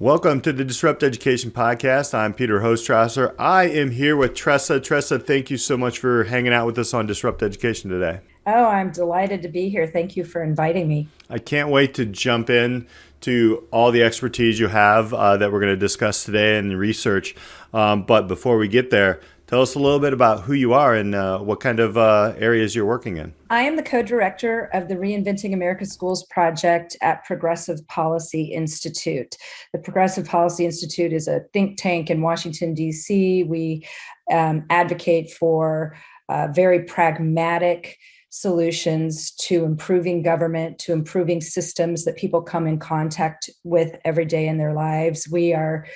Welcome to the Disrupt Education Podcast. I'm Peter Hostrasser. I am here with Tressa. Tressa, thank you so much for hanging out with us on Disrupt Education today. Oh, I'm delighted to be here. Thank you for inviting me. I can't wait to jump in to all the expertise you have that we're going to discuss today and research. But before we get there, tell us a little bit about who you are and what kind of areas you're working in. I am the co-director of the Reinventing America's Schools project at Progressive Policy Institute. The Progressive Policy Institute is a think tank in Washington, D.C. We advocate for very pragmatic solutions to improving government, to improving systems that people come in contact with every day in their lives. We are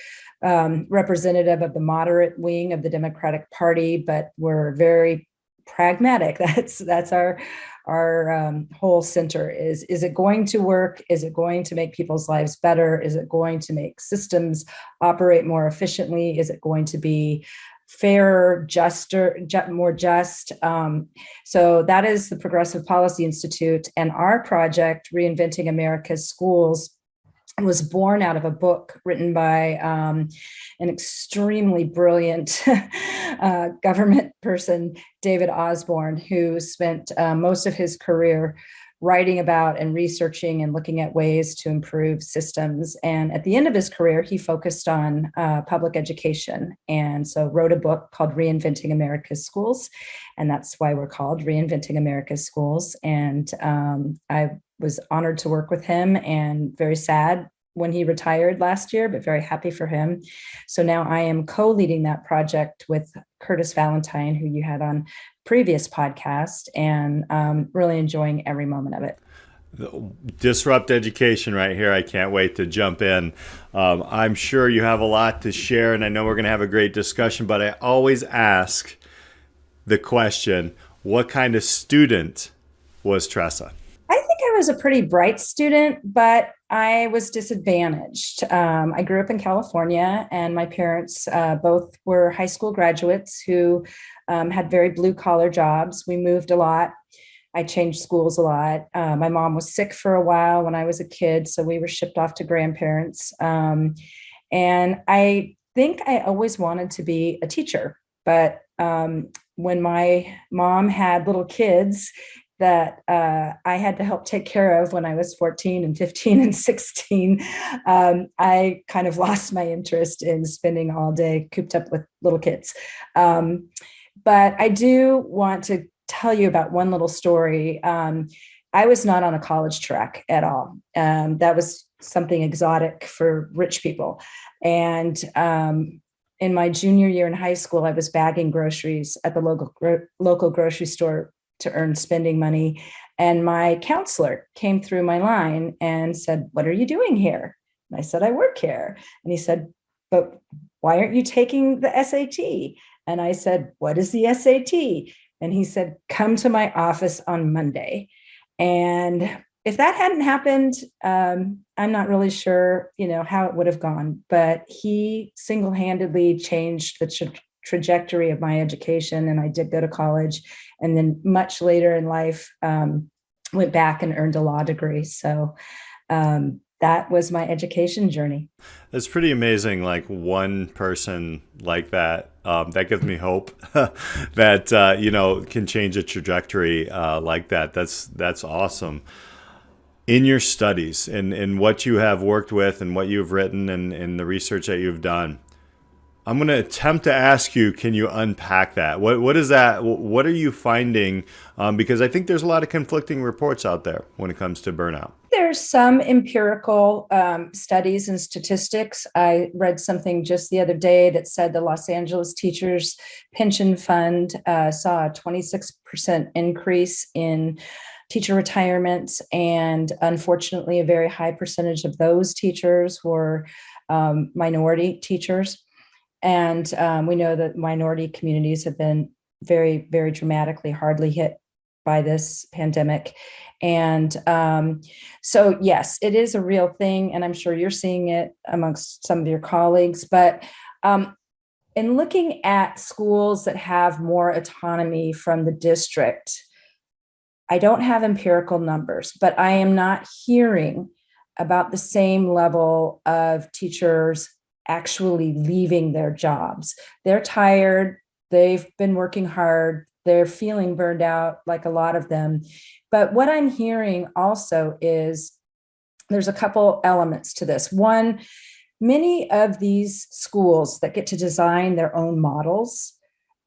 representative of the moderate wing of the Democratic Party, but we're very pragmatic. That's our whole center is it going to work? Is it going to make people's lives better? Is it going to make systems operate more efficiently? Is it going to be fairer, more just? So that is the Progressive Policy Institute, and our project, Reinventing America's Schools, was born out of a book written by an extremely brilliant government person, David Osborne, who spent most of his career writing about and researching and looking at ways to improve systems. And at the end of his career, he focused on public education. And so wrote a book called Reinventing America's Schools. And that's why we're called Reinventing America's Schools. And I was honored to work with him and very sad when he retired last year, but very happy for him. So now I am co-leading that project with Curtis Valentine, who you had on previous podcast, and really enjoying every moment of it. Disrupt education right here. I can't wait to jump in. I'm sure you have a lot to share, and I know we're going to have a great discussion, but I always ask the question, what kind of student was Tressa? I think I was a pretty bright student, but I was disadvantaged. I grew up in California, and my parents both were high school graduates who had very blue-collar jobs. We moved a lot. I changed schools a lot. My mom was sick for a while when I was a kid, so we were shipped off to grandparents. And I think I always wanted to be a teacher, but when my mom had little kids that I had to help take care of when I was 14 and 15 and 16, I kind of lost my interest in spending all day cooped up with little kids. But I do want to tell you about one little story. I was not on a college track at all. That was something exotic for rich people. And in my junior year in high school, I was bagging groceries at the local grocery store to earn spending money. And my counselor came through my line and said, "What are you doing here?" And I said, "I work here." And he said, "But why aren't you taking the SAT?" And I said, "What is the SAT?" And he said, "Come to my office on Monday." And if that hadn't happened, I'm not really sure, how it would have gone. But he single-handedly changed the trajectory of my education, and I did go to college, and then much later in life went back and earned a law degree. So that was my education journey. That's pretty amazing. Like one person like that, that gives me hope that can change a trajectory like that. That's awesome. In your studies and in what you have worked with and what you've written and the research that you've done, I'm going to attempt to ask you, can you unpack that? What is that? What are you finding? Because I think there's a lot of conflicting reports out there when it comes to burnout. There's some empirical studies and statistics. I read something just the other day that said the Los Angeles Teachers Pension Fund saw a 26% increase in teacher retirements. And unfortunately, a very high percentage of those teachers were minority teachers. And we know that minority communities have been very, very dramatically hardly hit by this pandemic. And so, yes, it is a real thing. And I'm sure you're seeing it amongst some of your colleagues. But in looking at schools that have more autonomy from the district, I don't have empirical numbers, but I am not hearing about the same level of teachers actually leaving their jobs. They're tired. They've been working hard. They're feeling burned out, like a lot of them. But what I'm hearing also is there's a couple elements to this. One, many of these schools that get to design their own models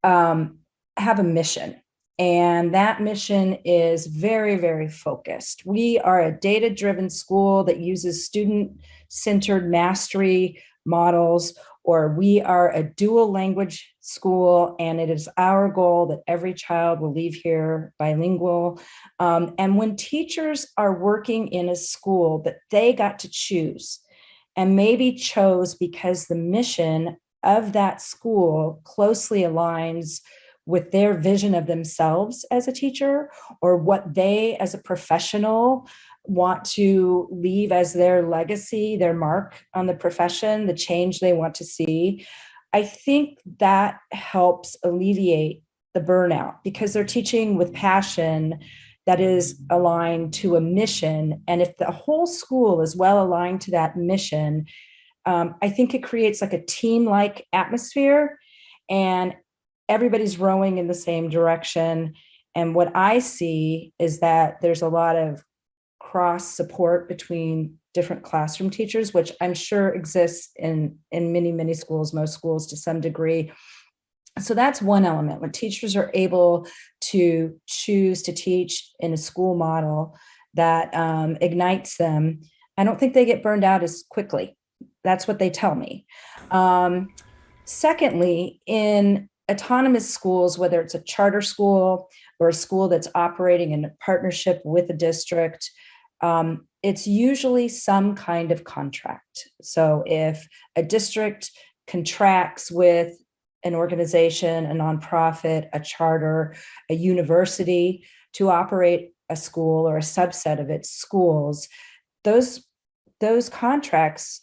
have a mission. And that mission is very, very focused. We are a data-driven school that uses student-centered mastery models, or we are a dual language school, and it is our goal that every child will leave here bilingual. And when teachers are working in a school that they got to choose, and maybe chose because the mission of that school closely aligns with their vision of themselves as a teacher, or what they as a professional want to leave as their legacy, their mark on the profession, the change they want to see. I think that helps alleviate the burnout because they're teaching with passion that is aligned to a mission. And if the whole school is well aligned to that mission, I think it creates like a team-like atmosphere, and everybody's rowing in the same direction. And what I see is that there's a lot of cross support between different classroom teachers, which I'm sure exists in many, many schools, most schools to some degree. So that's one element. When teachers are able to choose to teach in a school model that ignites them, I don't think they get burned out as quickly. That's what they tell me. Secondly, in autonomous schools, whether it's a charter school or a school that's operating in a partnership with a district, it's usually some kind of contract. So if a district contracts with an organization, a nonprofit, a charter, a university to operate a school or a subset of its schools, those contracts,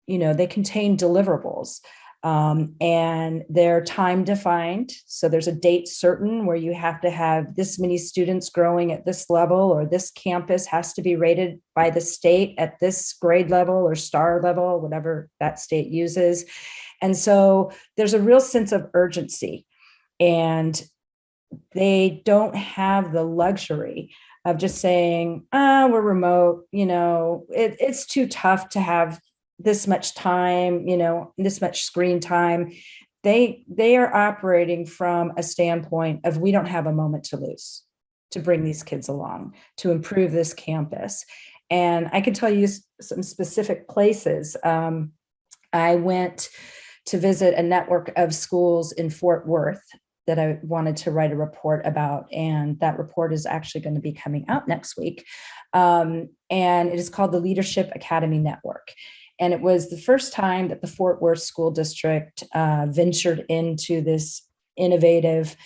they contain deliverables. And they're time defined. So there's a date certain where you have to have this many students growing at this level, or this campus has to be rated by the state at this grade level or star level, whatever that state uses. And so there's a real sense of urgency, and they don't have the luxury of just saying, we're remote, it's too tough to have this much time, this much screen time. They are operating from a standpoint of, we don't have a moment to lose to bring these kids along, to improve this campus. And I can tell you some specific places. I went to visit a network of schools in Fort Worth that I wanted to write a report about. And that report is actually going to be coming out next week. And it is called the Leadership Academy Network. And it was the first time that the Fort Worth School District ventured into this innovative,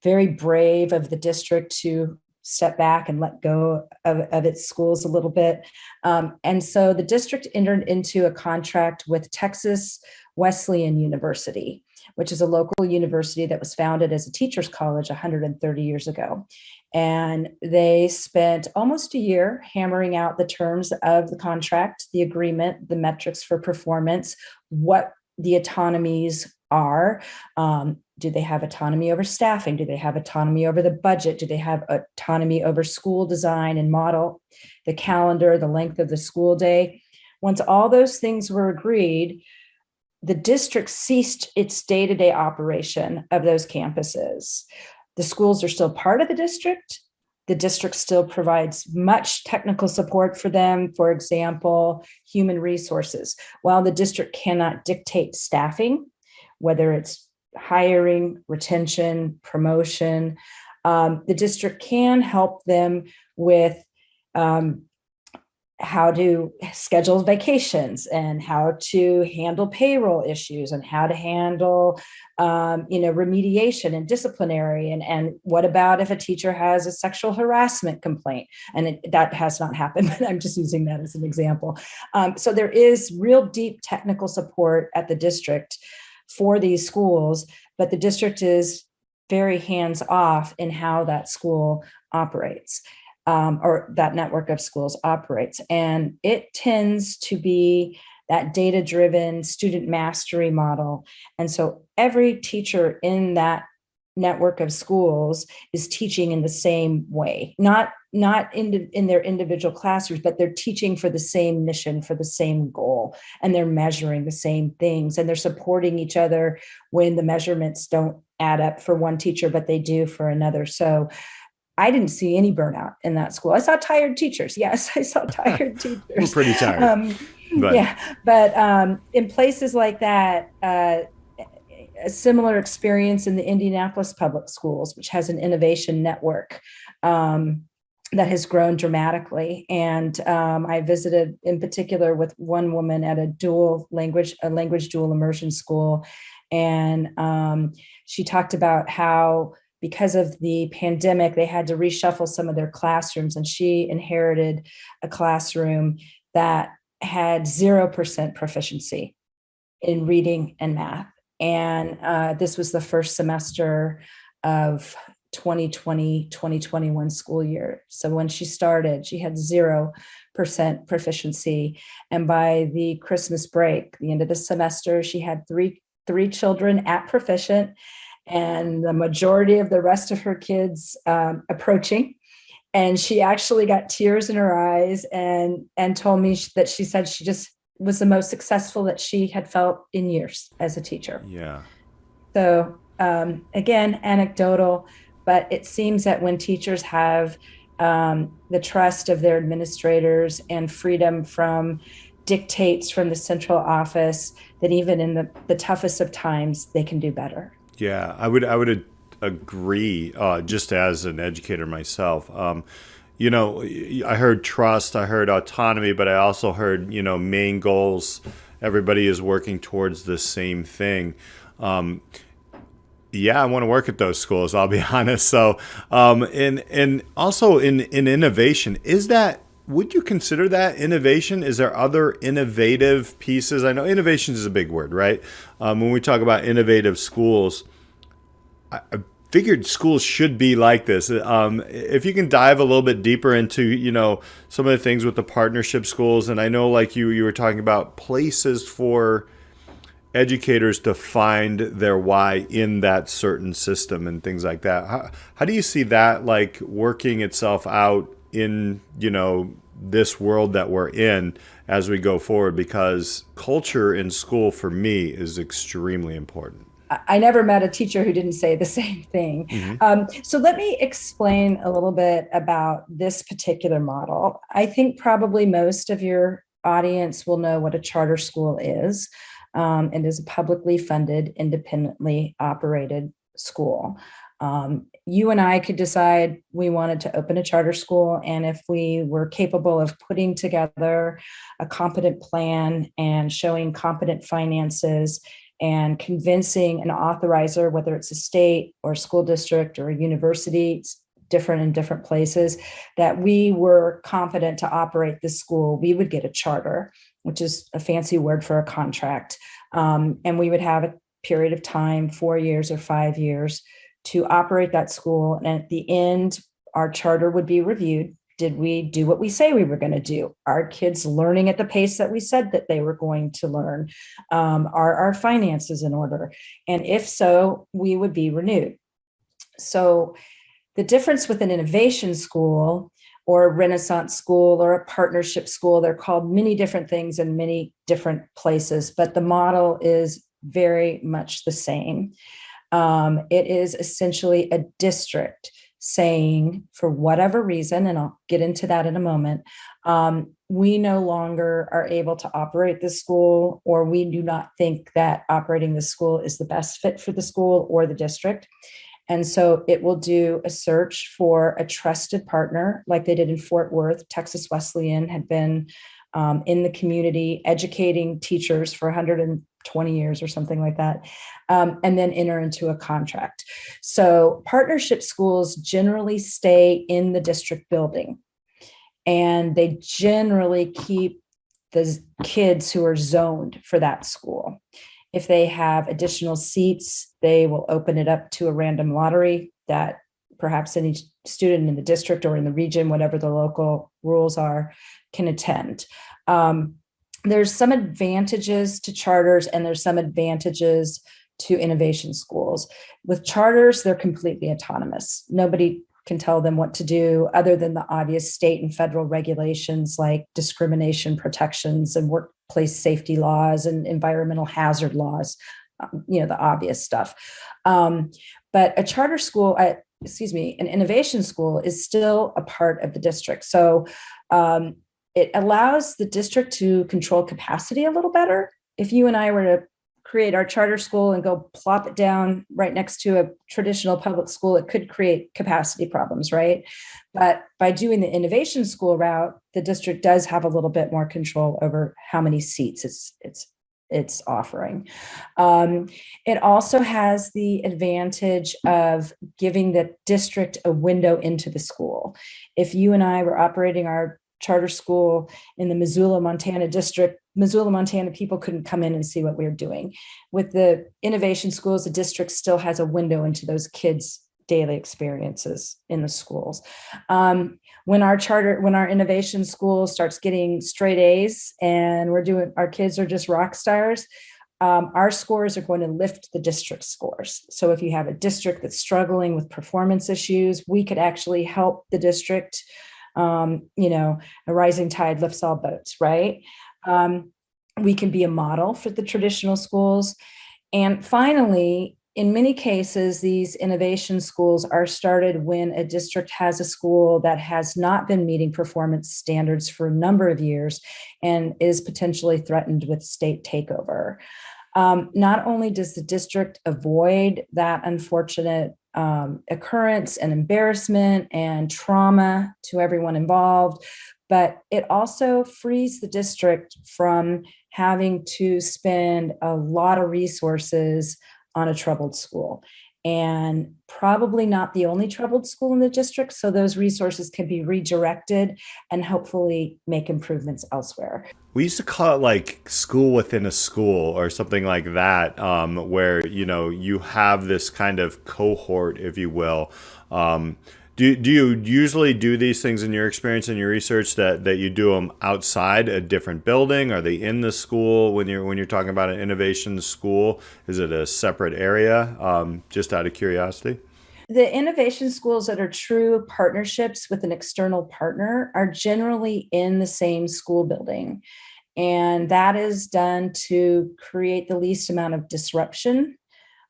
very brave of the district to step back and let go of its schools a little bit. And so the district entered into a contract with Texas Wesleyan University, which is a local university that was founded as a teacher's college 130 years ago. And they spent almost a year hammering out the terms of the contract, the agreement, the metrics for performance, what the autonomies are. Do they have autonomy over staffing? Do they have autonomy over the budget? Do they have autonomy over school design and model, the calendar, the length of the school day? Once all those things were agreed, the district ceased its day-to-day operation of those campuses. The schools are still part of the district. The district still provides much technical support for them. For example, human resources. While the district cannot dictate staffing, whether it's hiring, retention, promotion, the district can help them with how to schedule vacations and how to handle payroll issues and how to handle, remediation and disciplinary. And what about if a teacher has a sexual harassment complaint? And that has not happened, but I'm just using that as an example. So there is real deep technical support at the district for these schools, but the district is very hands off in how that school operates. or that network of schools operates. And it tends to be that data-driven student mastery model. And so every teacher in that network of schools is teaching in the same way, not in their individual classrooms, but they're teaching for the same mission, for the same goal, and they're measuring the same things, and they're supporting each other when the measurements don't add up for one teacher, but they do for another. So I didn't see any burnout in that school. I saw tired teachers. Yes, I saw tired teachers. We're pretty tired. But in places like that, a similar experience in the Indianapolis Public Schools, which has an innovation network that has grown dramatically. And I visited in particular with one woman at a language dual immersion school. And she talked about how, because of the pandemic, they had to reshuffle some of their classrooms, and she inherited a classroom that had 0% proficiency in reading and math. And this was the first semester of 2020-2021 school year. So when she started, she had 0% proficiency. And by the Christmas break, the end of the semester, she had three children at proficient, and the majority of the rest of her kids approaching. And she actually got tears in her eyes and told me that she said she just was the most successful that she had felt in years as a teacher. Yeah. So again, anecdotal, but it seems that when teachers have the trust of their administrators and freedom from dictates from the central office, that even in the toughest of times, they can do better. Yeah, I would agree, just as an educator myself. I heard trust, I heard autonomy, but I also heard, main goals. Everybody is working towards the same thing. Yeah, I want to work at those schools, I'll be honest. So, and also in innovation, would you consider that innovation? Is there other innovative pieces? I know innovation is a big word, right? When we talk about innovative schools, I figured schools should be like this. If you can dive a little bit deeper into, some of the things with the partnership schools, and I know like you were talking about places for educators to find their why in that certain system and things like that. How do you see that like working itself out in, this world that we're in as we go forward? Because culture in school for me is extremely important. I never met a teacher who didn't say the same thing. Mm-hmm. So let me explain a little bit about this particular model. I think probably most of your audience will know what a charter school is. It is a publicly funded, independently operated school. You and I could decide we wanted to open a charter school, and if we were capable of putting together a competent plan and showing competent finances and convincing an authorizer, whether it's a state or a school district or a university, it's different in different places, that we were confident to operate this school, we would get a charter, which is a fancy word for a contract. And we would have a period of time, 4 years or 5 years, to operate that school. And at the end, our charter would be reviewed. Did we do what we say we were going to do? Are kids learning at the pace that we said that they were going to learn? Are our finances in order? And if so, we would be renewed. So the difference with an innovation school or a Renaissance school or a partnership school, they're called many different things in many different places, but the model is very much the same. It is essentially a district saying, for whatever reason, and I'll get into that in a moment, we no longer are able to operate the school, or we do not think that operating the school is the best fit for the school or the district. And so it will do a search for a trusted partner, like they did in Fort Worth. Texas Wesleyan had been in the community educating teachers for 120 years or something like that, and then enter into a contract. So partnership schools generally stay in the district building, and they generally keep the kids who are zoned for that school. If they have additional seats, they will open it up to a random lottery that perhaps any student in the district or in the region, whatever the local rules are, can attend. There's some advantages to charters and there's some advantages to innovation schools. With charters, they're completely autonomous. Nobody can tell them what to do other than the obvious state and federal regulations like discrimination protections and workplace safety laws and environmental hazard laws, the obvious stuff. But a charter school, an innovation school is still a part of the district. So it allows the district to control capacity a little better. If you and I were to create our charter school and go plop it down right next to a traditional public school, it could create capacity problems, right? But by doing the innovation school route, the district does have a little bit more control over how many seats it's offering. It also has the advantage of giving the district a window into the school. If you and I were operating our charter school in the Missoula, Montana district, Missoula, Montana people couldn't come in and see what we were doing. With the innovation schools, the district still has a window into those kids' daily experiences in the schools. When our innovation school starts getting straight A's and our kids are just rock stars, our scores are going to lift the district scores. So if you have a district that's struggling with performance issues, we could actually help the district. A rising tide lifts all boats, right? We can be a model for the traditional schools. And finally, in many cases, these innovation schools are started when a district has a school that has not been meeting performance standards for a number of years and is potentially threatened with state takeover. Not only does the district avoid that unfortunate occurrence and embarrassment and trauma to everyone involved, but it also frees the district from having to spend a lot of resources on a troubled school, and probably not the only troubled school in the district. So those resources can be redirected and hopefully make improvements elsewhere. We used to call it like school within a school or something like that, where, you have this kind of cohort, if you will. Do you usually do these things in your experience and your research that you do them outside a different building? Are they in the school when you're talking about an innovation school? Is it a separate area? Just out of curiosity. The innovation schools that are true partnerships with an external partner are generally in the same school building. And that is done to create the least amount of disruption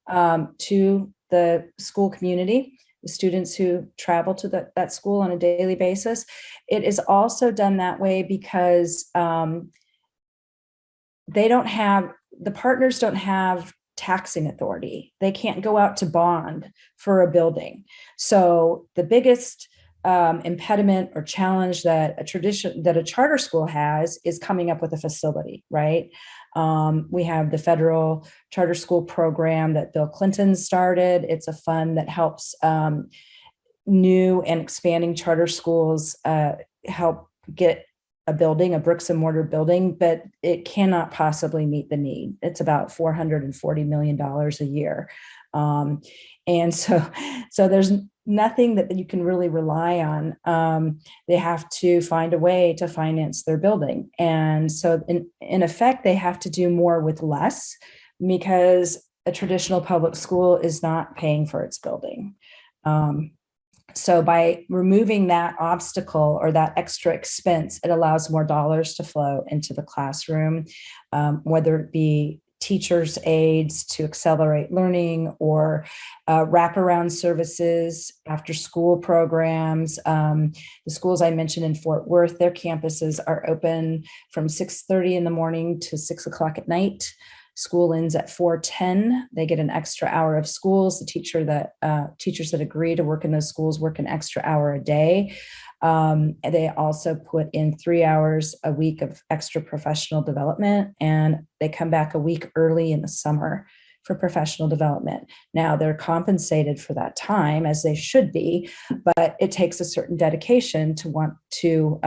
to the school community, the students who travel to that school on a daily basis. It is also done that way because the partners don't have taxing authority. They can't go out to bond for a building. So the biggest impediment or challenge that a charter school has is coming up with a facility, right? We have the federal charter school program that Bill Clinton started. It's a fund that helps new and expanding charter schools help get a bricks and mortar building, but it cannot possibly meet the need. It's about $440 million a year. And so there's nothing that you can really rely on. They have to find a way to finance their building. And so in effect, they have to do more with less because a traditional public school is not paying for its building. So by removing that obstacle or that extra expense, it allows more dollars to flow into the classroom, whether it be teachers' aides to accelerate learning or wraparound services, after school programs. The schools I mentioned in Fort Worth, their campuses are open from 6:30 in the morning to 6 o'clock at night. School ends at 4:10. They get an extra hour of schools. The teachers that agree to work in those schools work an extra hour a day. They also put in 3 hours a week of extra professional development, and they come back a week early in the summer for professional development. Now they're compensated for that time, as they should be, but it takes a certain dedication to want to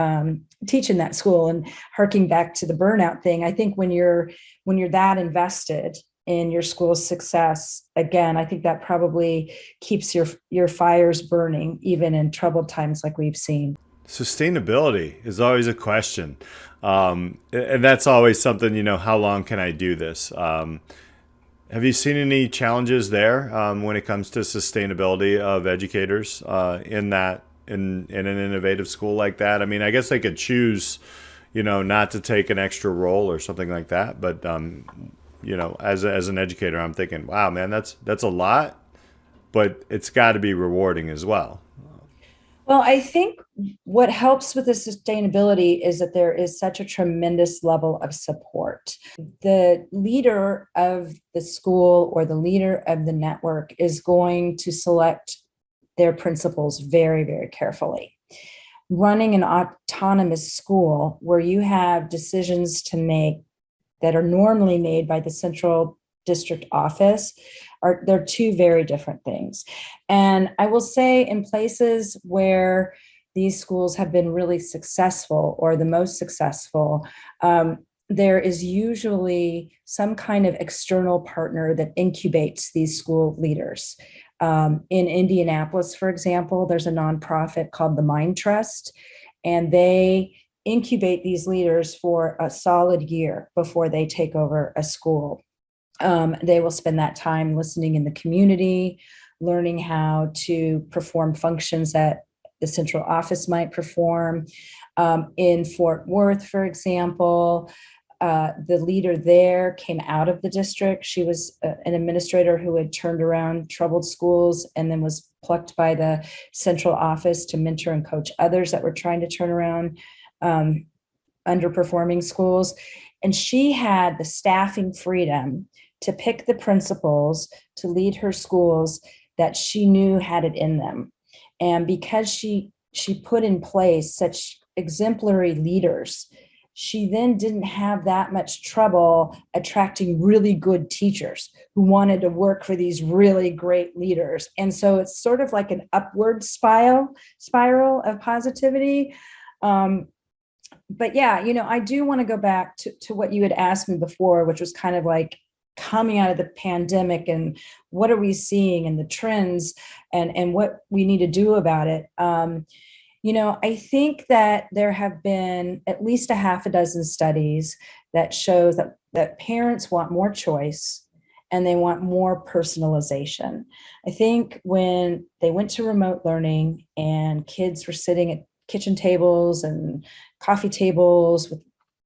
teach in that school. And harking back to the burnout thing, I think when you're that invested in your school's success, again, I think that probably keeps your fires burning, even in troubled times like we've seen. Sustainability is always a question. And that's always something, how long can I do this? Have you seen any challenges there when it comes to sustainability of educators in an innovative school like that? I mean, I guess they could choose, not to take an extra role or something like that. But as an educator, I'm thinking, wow, man, that's a lot, but it's got to be rewarding as well. Well, I think what helps with the sustainability is that there is such a tremendous level of support. The leader of the school or the leader of the network is going to select their principals very, very carefully. Running an autonomous school where you have decisions to make that are normally made by the central district office they're two very different things. And I will say in places where these schools have been really successful or the most successful, there is usually some kind of external partner that incubates these school leaders. In Indianapolis, for example, there's a nonprofit called the Mind Trust, and they incubate these leaders for a solid year before they take over a school. They will spend that time listening in the community, learning how to perform functions that the central office might perform. In Fort Worth, for example, the leader there came out of the district. She was an administrator who had turned around troubled schools and then was plucked by the central office to mentor and coach others that were trying to turn around underperforming schools. And she had the staffing freedom to pick the principals to lead her schools that she knew had it in them. And because she put in place such exemplary leaders, she then didn't have that much trouble attracting really good teachers who wanted to work for these really great leaders. And so it's sort of like an upward spiral of positivity. But yeah, I do want to go back to what you had asked me before, which was kind of like coming out of the pandemic and what are we seeing and the trends and what we need to do about it. I think that there have been at least a half a dozen studies that shows that parents want more choice and they want more personalization. I think when they went to remote learning and kids were sitting at kitchen tables and coffee tables with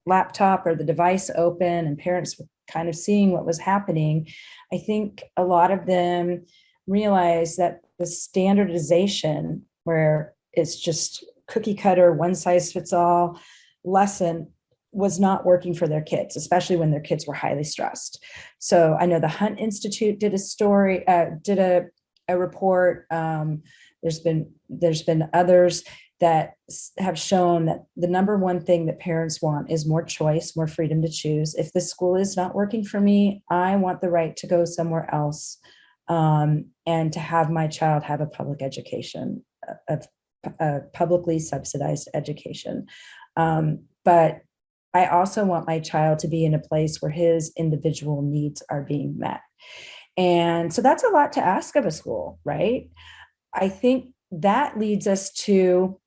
laptop or the device open and parents were kind of seeing what was happening, I think a lot of them realized that the standardization where it's just cookie cutter, one size fits all lesson was not working for their kids, especially when their kids were highly stressed. So I know the Hunt Institute did a report. There's been others that have shown that the number one thing that parents want is more choice, more freedom to choose. If the school is not working for me, I want the right to go somewhere else and to have my child have a public education, a publicly subsidized education. But I also want my child to be in a place where his individual needs are being met. And so that's a lot to ask of a school, right? I think that leads us to,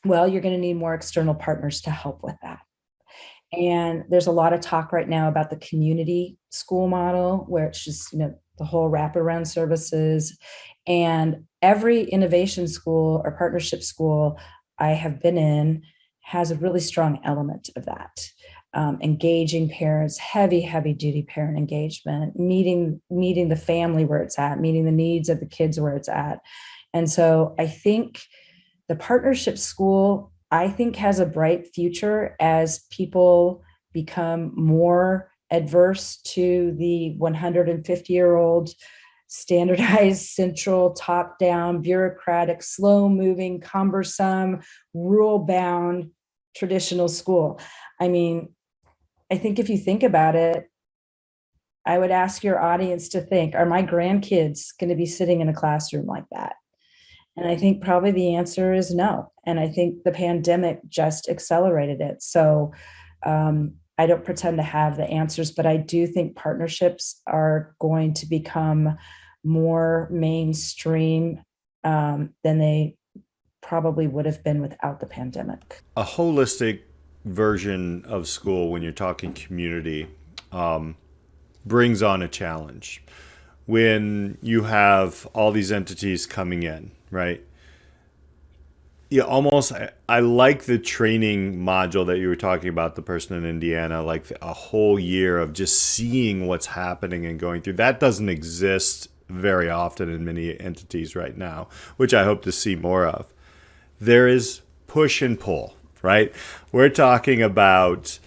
well, you're going to need more external partners to help with that. And there's a lot of talk right now about the community school model, where it's just, the whole wraparound services. And every innovation school or partnership school I have been in has a really strong element of that. Engaging parents, heavy duty parent engagement, meeting the family where it's at, meeting the needs of the kids where it's at. And so I think the partnership school, has a bright future as people become more adverse to the 150-year-old standardized, central, top-down, bureaucratic, slow-moving, cumbersome, rule-bound traditional school. I mean, I think if you think about it, I would ask your audience to think, are my grandkids going to be sitting in a classroom like that? And I think probably the answer is no. And I think the pandemic just accelerated it. So I don't pretend to have the answers, but I do think partnerships are going to become more mainstream than they probably would have been without the pandemic. A holistic version of school, when you're talking community, brings on a challenge. When you have all these entities coming in, right? Yeah, almost. I like the training module that you were talking about, the person in Indiana, like a whole year of just seeing what's happening and going through. That doesn't exist very often in many entities right now, which I hope to see more of. There is push and pull, right? We're talking about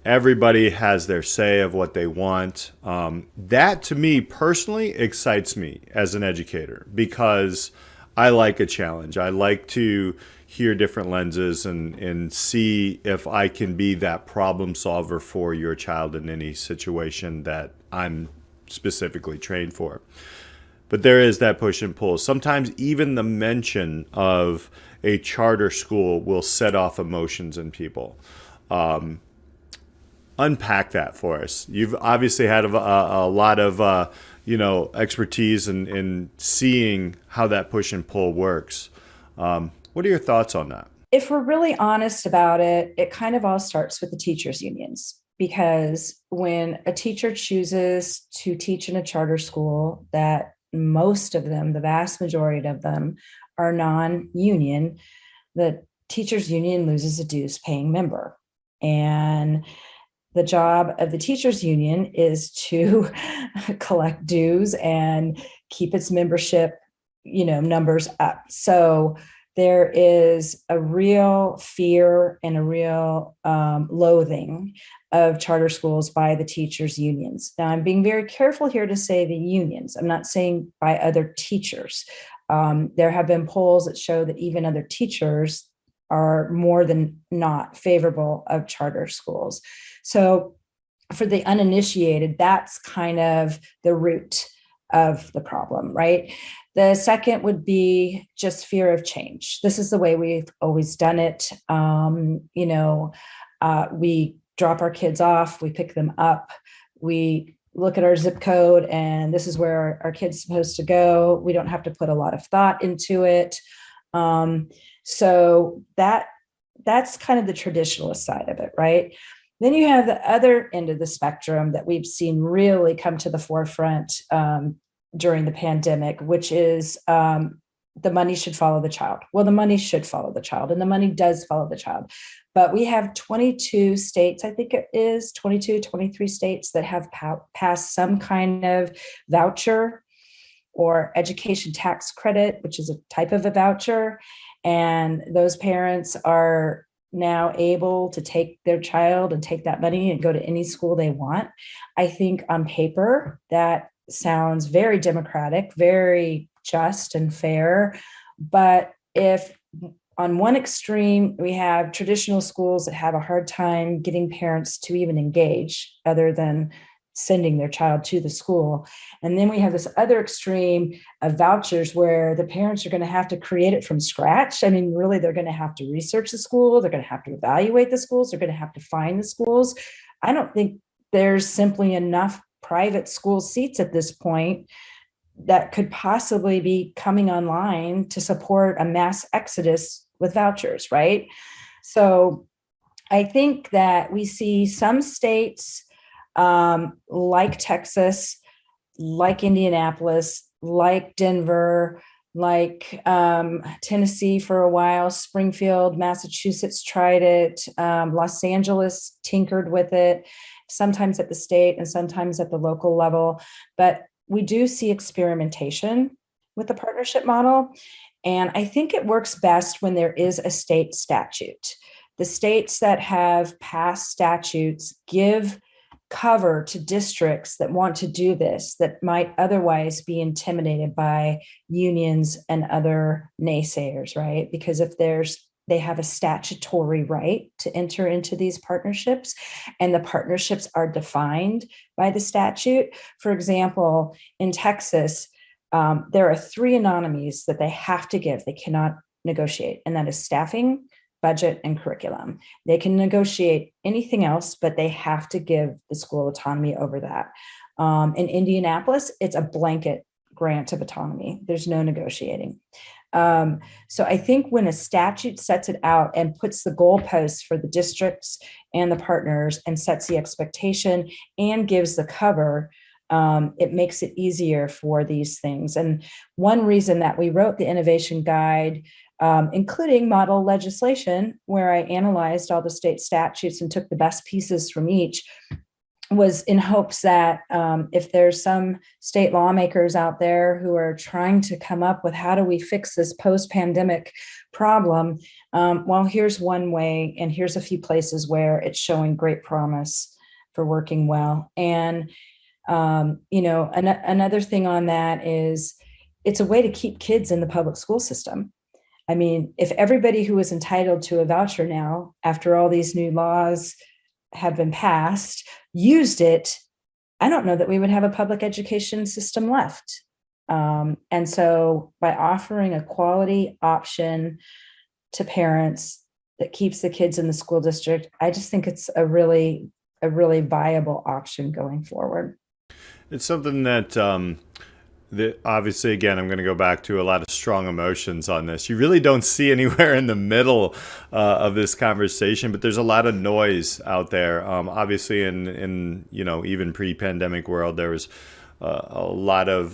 everybody has their say of what they want. That to me personally excites me as an educator because I like a challenge. I like to hear different lenses and see if I can be that problem solver for your child in any situation that I'm specifically trained for. But there is that push and pull. Sometimes even the mention of a charter school will set off emotions in people. Unpack that for us. You've obviously had a lot of expertise in seeing how that push and pull works. What are your thoughts on that? If we're really honest about it, it kind of all starts with the teachers' unions. Because when a teacher chooses to teach in a charter school, that most of them, the vast majority of them, are non-union, the teachers' union loses a dues-paying member. And the job of the teachers' union is to collect dues and keep its membership, numbers up. So there is a real fear and a real loathing of charter schools by the teachers' unions. Now, I'm being very careful here to say the unions. I'm not saying by other teachers. There have been polls that show that even other teachers are more than not favorable of charter schools. So for the uninitiated, that's kind of the root of the problem, right? The second would be just fear of change. This is the way we've always done it. We drop our kids off, we pick them up, we look at our zip code, and this is where our kid's supposed to go. We don't have to put a lot of thought into it. So that's kind of the traditionalist side of it, right? Then you have the other end of the spectrum that we've seen really come to the forefront during the pandemic, which is the money should follow the child. Well, the money should follow the child, and the money does follow the child. But we have 22 states, I think it is 22, 23 states that have passed some kind of voucher or education tax credit, which is a type of a voucher. And those parents are now able to take their child and take that money and go to any school they want. I think on paper, that sounds very democratic, very just and fair. But if on one extreme, we have traditional schools that have a hard time getting parents to even engage other than sending their child to the school. And then we have this other extreme of vouchers where the parents are going to have to create it from scratch. I mean, really, they're going to have to research the school. They're going to have to evaluate the schools. They're going to have to find the schools. I don't think there's simply enough private school seats at this point that could possibly be coming online to support a mass exodus with vouchers, right? So I think that we see some states like Texas, like Indianapolis, like Denver, like Tennessee for a while, Springfield, Massachusetts tried it, Los Angeles tinkered with it, sometimes at the state and sometimes at the local level. But we do see experimentation with the partnership model. And I think it works best when there is a state statute. The states that have passed statutes give cover to districts that want to do this, that might otherwise be intimidated by unions and other naysayers, right? Because if they have a statutory right to enter into these partnerships, and the partnerships are defined by the statute. For example, in Texas, there are 3 anonymies that they have to give. They cannot negotiate, and that is staffing, budget, and curriculum. They can negotiate anything else, but they have to give the school autonomy over that. In Indianapolis, it's a blanket grant of autonomy. There's no negotiating. So I think when a statute sets it out and puts the goalposts for the districts and the partners and sets the expectation and gives the cover, it makes it easier for these things. And one reason that we wrote the innovation guide, including model legislation, where I analyzed all the state statutes and took the best pieces from each, was in hopes that if there's some state lawmakers out there who are trying to come up with how do we fix this post-pandemic problem, well, here's one way, and here's a few places where it's showing great promise for working well. And another thing on that is it's a way to keep kids in the public school system. I mean, if everybody who is entitled to a voucher now, after all these new laws have been passed, used it, I don't know that we would have a public education system left. And so by offering a quality option to parents that keeps the kids in the school district, I just think it's a really viable option going forward. It's something that obviously, again, I'm going to go back to a lot of strong emotions on this. You really don't see anywhere in the middle of this conversation, but there's a lot of noise out there. Obviously, in even pre-pandemic world, there was a lot of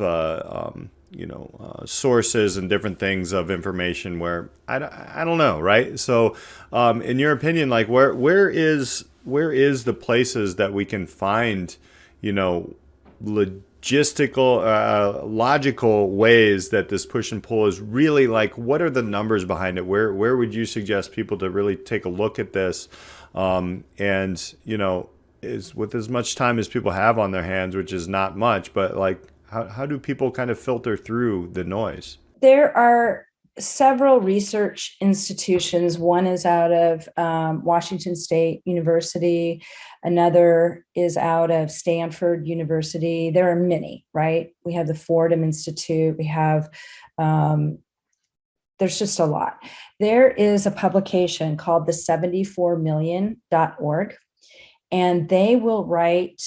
sources and different things of information where I don't know, right? So, in your opinion, like where is the places that we can find, logistical, logical ways that this push and pull is really like, what are the numbers behind it? Where would you suggest people to really take a look at this? Is with as much time as people have on their hands, which is not much, but like, how do people kind of filter through the noise? There are several research institutions. One is out of Washington State University. Another is out of Stanford University. There are many, right? We have the Fordham Institute. We have, there's just a lot. There is a publication called the 74million.org, and they will write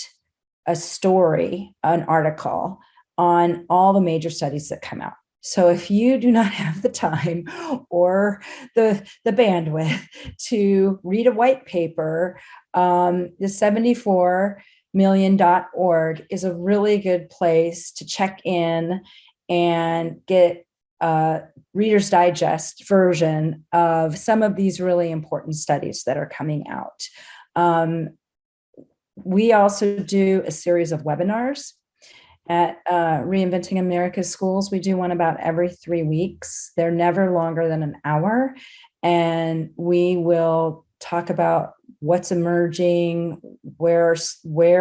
a story, an article on all the major studies that come out. So if you do not have the time or the bandwidth to read a white paper, the 74million.org is a really good place to check in and get a Reader's Digest version of some of these really important studies that are coming out. We also do a series of webinars at Reinventing America's Schools. We do one about every 3 weeks. They're never longer than an hour. And we will talk about what's emerging, where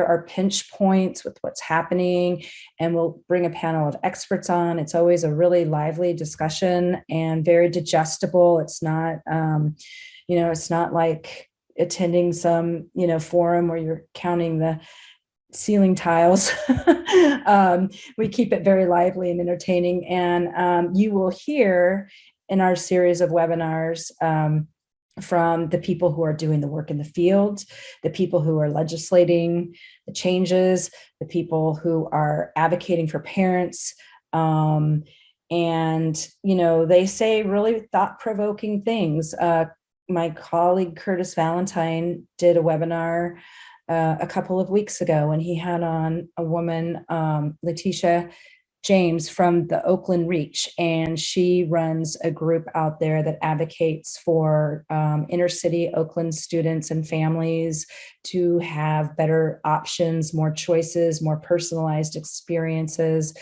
are pinch points with what's happening, and we'll bring a panel of experts on. It's always a really lively discussion and very digestible. It's not, it's not like attending some, forum where you're counting the ceiling tiles. We keep it very lively and entertaining. And you will hear in our series of webinars from the people who are doing the work in the field, the people who are legislating the changes, the people who are advocating for parents. And, they say really thought-provoking things. My colleague, Curtis Valentine, did a webinar a couple of weeks ago, and he had on a woman, Letitia James from the Oakland Reach, and she runs a group out there that advocates for inner city Oakland students and families to have better options, more choices, more personalized experiences.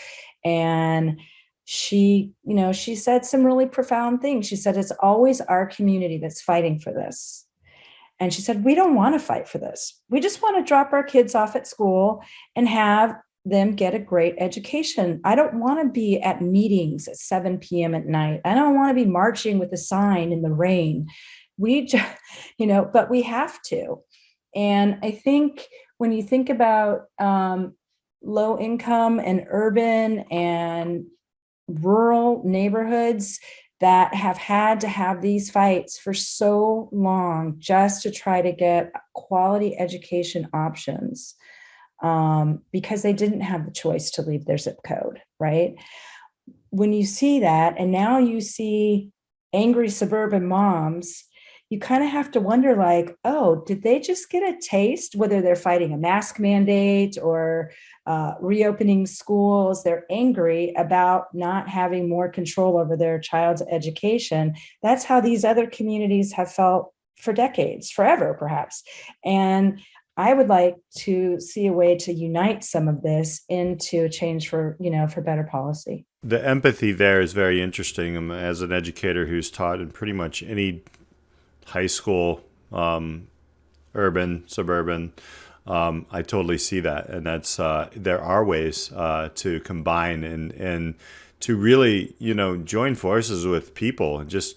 And she said some really profound things. She said, it's always our community that's fighting for this. And she said, we don't want to fight for this. We just want to drop our kids off at school and have them get a great education. I don't want to be at meetings at 7 p.m. at night. I don't want to be marching with a sign in the rain. We just, but we have to. And I think when you think about low income and urban and rural neighborhoods, that have had to have these fights for so long just to try to get quality education options, because they didn't have the choice to leave their zip code, right? When you see that, and now you see angry suburban moms, you kind of have to wonder, like, oh, did they just get a taste, whether they're fighting a mask mandate or reopening schools? They're angry about not having more control over their child's education. That's how these other communities have felt for decades, forever, perhaps. And I would like to see a way to unite some of this into a change for better policy. The empathy there is very interesting. As an educator who's taught in pretty much any high school, urban, suburban, I totally see that. And that's there are ways to combine and to really, join forces with people and just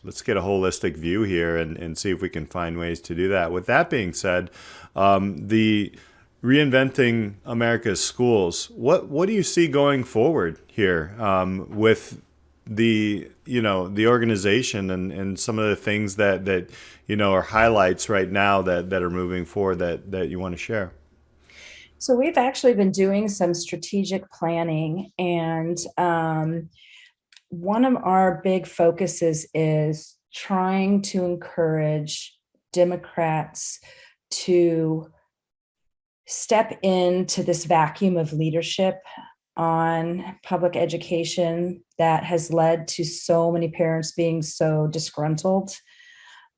let's get a holistic view here and see if we can find ways to do that. With that being said, the Reinventing America's Schools, what do you see going forward here with the organization and some of the things that are highlights right now that are moving forward that you want to share? So we've actually been doing some strategic planning, and one of our big focuses is trying to encourage Democrats to step into this vacuum of leadership on public education that has led to so many parents being so disgruntled.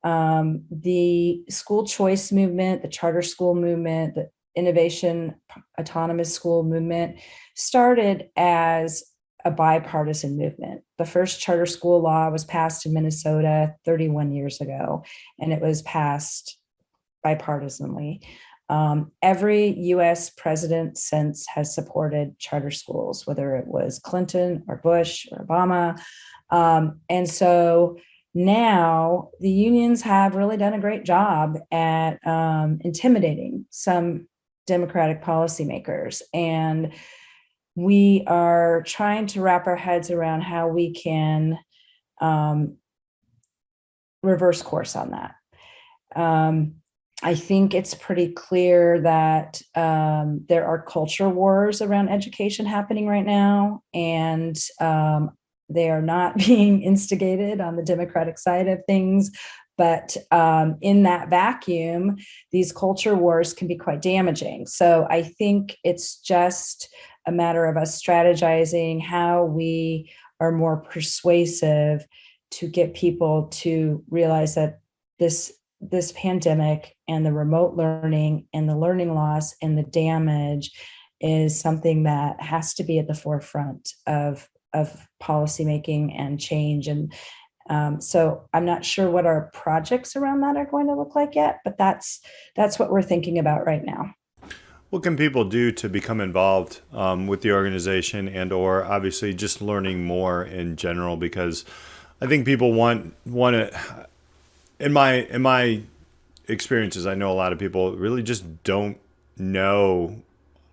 The school choice movement, the charter school movement, the innovation autonomous school movement started as a bipartisan movement. The first charter school law was passed in Minnesota 31 years ago, and it was passed bipartisanly. Every US president since has supported charter schools, whether it was Clinton or Bush or Obama. And so now the unions have really done a great job at intimidating some Democratic policymakers. And we are trying to wrap our heads around how we can reverse course on that. I think it's pretty clear that there are culture wars around education happening right now, and they are not being instigated on the Democratic side of things. But in that vacuum, these culture wars can be quite damaging. So I think it's just a matter of us strategizing how we are more persuasive to get people to realize that this pandemic and the remote learning and the learning loss and the damage is something that has to be at the forefront of policymaking and change. And so I'm not sure what our projects around that are going to look like yet, but that's what we're thinking about right now. What can people do to become involved with the organization or obviously just learning more in general? Because I think people want to. In my experiences, I know a lot of people really just don't know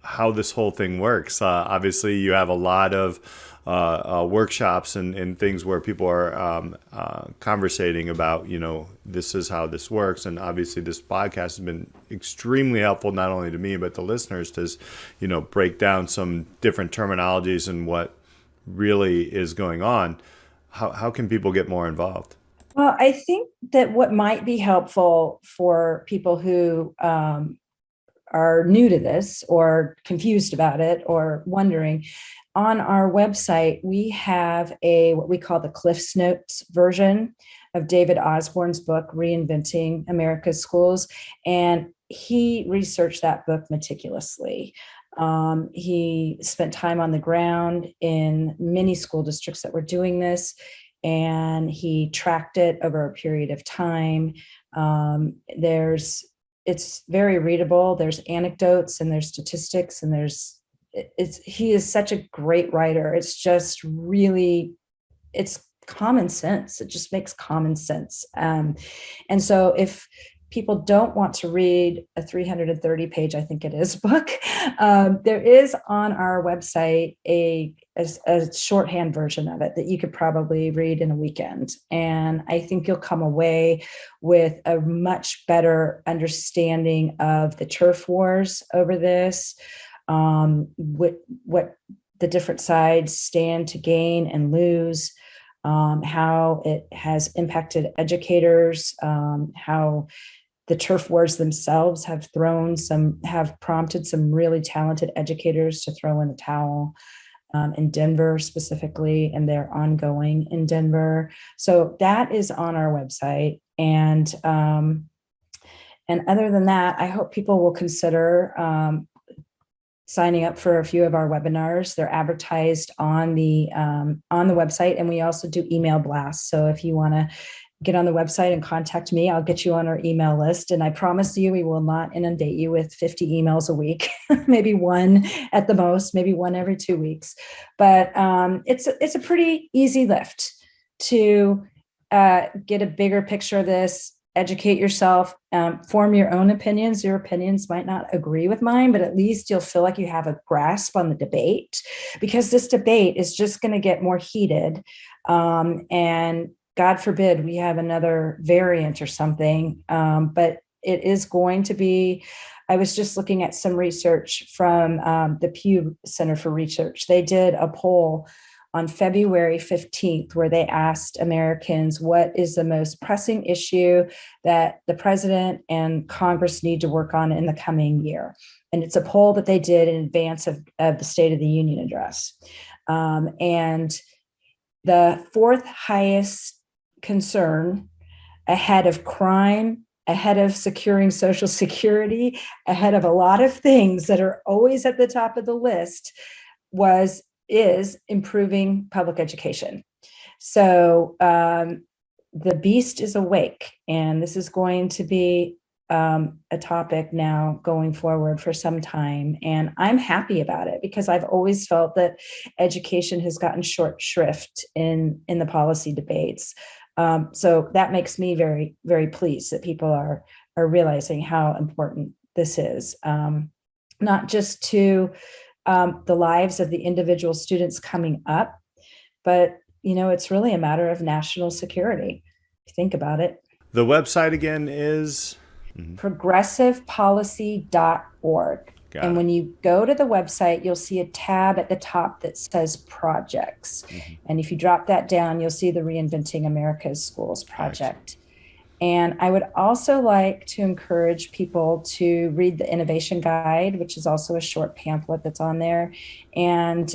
how this whole thing works. Obviously, you have a lot of workshops and things where people are conversating about, this is how this works. And obviously, this podcast has been extremely helpful, not only to me, but the listeners to, break down some different terminologies and what really is going on. How can people get more involved? Well, I think that what might be helpful for people who are new to this or confused about it or wondering, on our website, we have what we call the Cliff's Notes version of David Osborne's book, Reinventing America's Schools. And he researched that book meticulously. He spent time on the ground in many school districts that were doing this, and he tracked it over a period of time. It's very readable. There's anecdotes and there's statistics, and he is such a great writer. It's just really, it's common sense. It just makes common sense. And so if people don't want to read a 330 page, I think it is, book, there is on our website a shorthand version of it that you could probably read in a weekend. And I think you'll come away with a much better understanding of the turf wars over this, what the different sides stand to gain and lose, how it has impacted educators, how the turf wars themselves have prompted some really talented educators to throw in the towel, in Denver specifically, and they're ongoing in Denver. So that is on our website. And other than that, I hope people will consider signing up for a few of our webinars. They're advertised on the website, and we also do email blasts. So if you want to get on the website and contact me, I'll get you on our email list. And I promise you, we will not inundate you with 50 emails a week, maybe one at the most, maybe one every 2 weeks. But it's a pretty easy lift to get a bigger picture of this, educate yourself, form your own opinions. Your opinions might not agree with mine, but at least you'll feel like you have a grasp on the debate, because this debate is just going to get more heated. And God forbid we have another variant or something, but it is going to be. I was just looking at some research from the Pew Center for Research. They did a poll on February 15th, where they asked Americans, what is the most pressing issue that the president and Congress need to work on in the coming year? And it's a poll that they did in advance of the State of the Union address. And the fourth highest concern, ahead of crime, ahead of securing Social Security, ahead of a lot of things that are always at the top of the list, is improving public education. So the beast is awake, and this is going to be a topic now going forward for some time. And I'm happy about it, because I've always felt that education has gotten short shrift in the policy debates. So that makes me very, very pleased that people are realizing how important this is, not just to the lives of the individual students coming up, but it's really a matter of national security. If you think about it. The website again is progressivepolicy.org. And when you go to the website, you'll see a tab at the top that says projects. And if you drop that down, you'll see the Reinventing America's Schools project. And I would also like to encourage people to read the Innovation Guide, which is also a short pamphlet that's on there. And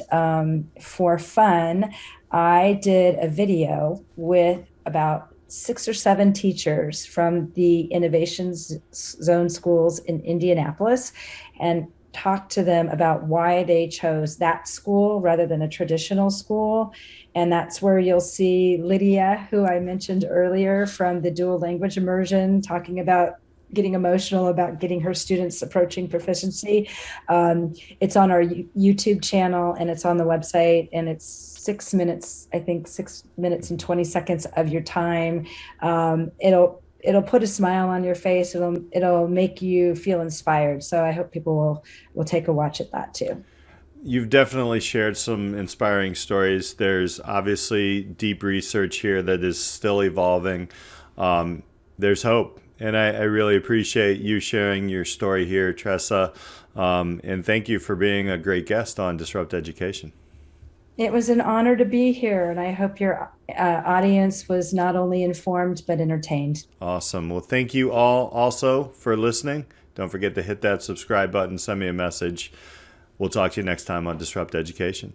for fun, I did a video with about 6 or 7 teachers from the Innovation Zone schools in Indianapolis, and talked to them about why they chose that school rather than a traditional school. And that's where you'll see Lydia, who I mentioned earlier from the dual language immersion, talking about getting emotional about getting her students approaching proficiency. It's on our YouTube channel, and it's on the website, and it's 6 minutes, I think 6 minutes and 20 seconds of your time. It'll put a smile on your face. It'll make you feel inspired. So I hope people will take a watch at that too. You've definitely shared some inspiring stories. There's obviously deep research here that is still evolving. There's hope. And I really appreciate you sharing your story here, Tressa. And thank you for being a great guest on Disrupt Education. It was an honor to be here, and I hope your audience was not only informed, but entertained. Awesome. Well, thank you all also for listening. Don't forget to hit that subscribe button, send me a message. We'll talk to you next time on Disrupt Education.